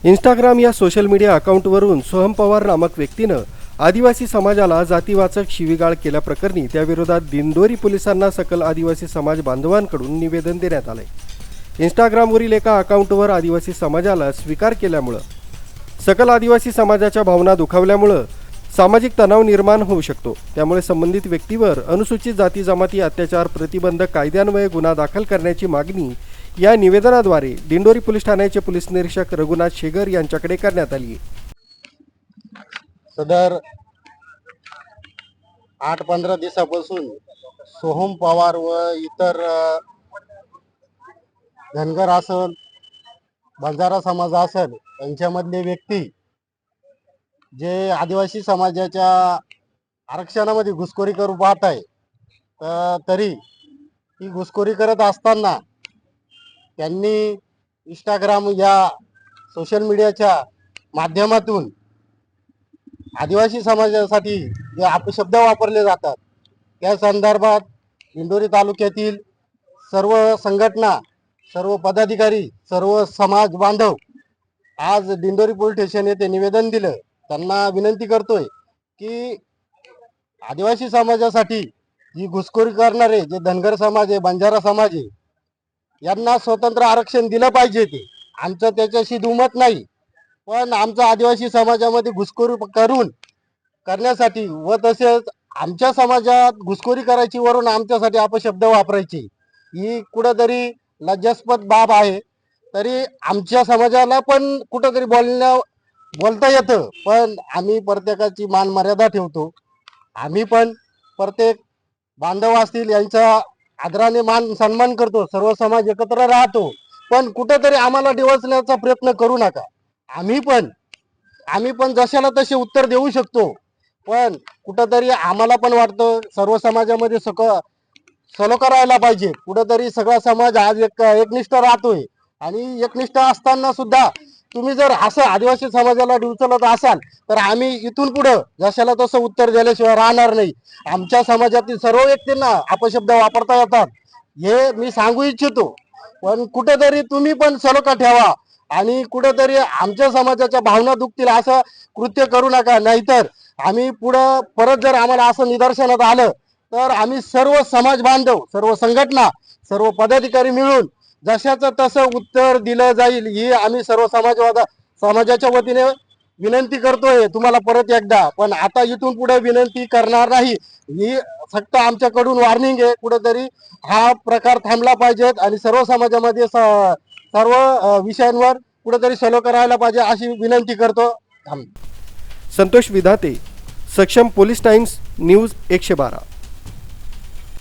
Instagram या social media अकाउंटवरून Soham Pawar नामक व्यक्तीनं आदिवासी समाजाला जातीवाचक शिवीगाळ केल्याप्रकरणी त्याविरोधात दिंडोरी पोलिसांना सकल आदिवासी समाज बांधवांकडून निवेदन देण्यात आले। इंस्टाग्रामवरील एका अकाउंटवर आदिवासी समाजाला स्वीकार केल्यामुळे सकल आदिवासी समाजाच्या भावना दुखावल्यामुळे सामाजिक तणाव निर्माण होऊ शकतो। त्यामुळे संबंधित व्यक्तीवर अनुसूचित जाती जमाती अत्याचार प्रतिबंधक कायद्यान्वये गुन्हा दाखल करण्याची मागणी या निवेदनाद्वारे दिंडोरी पोलीस ठाण्याचे पोलीस निरीक्षक रघुनाथ शेगर यांच्याकडे करण्यात आली आहे। सदर 8-15 दिवसापासून सोहम पवार व इतर धनगर असेल बंजारा समाज असेल यांच्यामधले व्यक्ती जे आदिवासी समाजाच्या आरक्षणामध्ये घुसखोरी करू पाहत आहे, तरी ही घुसखोरी करत असताना त्यांनी इंस्टाग्राम या सोशल मीडियाच्या माध्यमातून आदिवासी समाजासाठी जे अपशब्द वापरले जातात त्या संदर्भात दिंडोरी तालुक्यातील सर्व संघटना, सर्व पदाधिकारी, सर्व समाज बांधव आज दिंडोरी पोलीस स्टेशन येथे निवेदन दिलं। त्यांना विनंती करतोय की आदिवासी समाजासाठी जी घुसखोरी करणारे जे धनगर समाज आहे, बंजारा समाज आहे, यांना स्वतंत्र आरक्षण दिलं पाहिजे। ते आमचं त्याच्याशी दुमत नाही, पण आमचं आदिवासी समाजामध्ये घुसखोरी करण्यासाठी व तसेच आमच्या समाजात घुसखोरी करायची वरून आमच्यासाठी अपशब्द वापरायची ही कुठंतरी लज्जास्पद बाब आहे। तरी आमच्या समाजाला पण कुठंतरी बोलता येतं, पण आम्ही प्रत्येकाची मान मर्यादा ठेवतो। आम्ही पण प्रत्येक बांधव असतील यांचा आदराने मान सन्मान करतो, सर्व समाज एकत्र राहतो, पण कुठेतरी आम्हाला डिवचण्याचा प्रयत्न करू नका। आम्ही पण जशाला तसे उत्तर देऊ शकतो, पण कुठेतरी आम्हाला पण वाटतं सर्व समाजामध्ये सलोखा राहायला पाहिजे। कुठेतरी सगळा समाज आज एकनिष्ठ राहतोय आणि एकनिष्ठ असताना सुद्धा तुम्ही जर असं आदिवासी समाजाला डिवचलत असाल तर आम्ही इथून पुढे जशाला तसं उत्तर दिल्याशिवाय राहणार नाही। आमच्या समाजातील सर्व व्यक्तींना अपशब्द वापरता येतात हे मी सांगू इच्छितो, पण कुठेतरी तुम्ही पण सलोखा ठेवा आणि कुठेतरी आमच्या समाजाच्या भावना दुखतील असं कृत्य करू नका। नाहीतर आम्ही पुढं परत जर आम्हाला असं निदर्शनात आलं तर आम्ही सर्व समाज बांधव, सर्व संघटना, सर्व पदाधिकारी मिळून जशाचं तसं उत्तर दिलं जाईल ही आम्ही सर्व समाजाच्या वतीने विनंती करतोय तुम्हाला परत एकदा। पण आता इथून पुढे विनंती करणार नाही, ही फक्त आमच्याकडून वॉर्निंग आहे। कुठेतरी हा प्रकार थांबला पाहिजेत आणि सर्व समाजामध्ये सर्व विषयांवर कुठेतरी सलोखा राहायला पाहिजे अशी विनंती करतो। संतोष विधाते, सक्षम पोलीस टाइम्स न्यूज 112।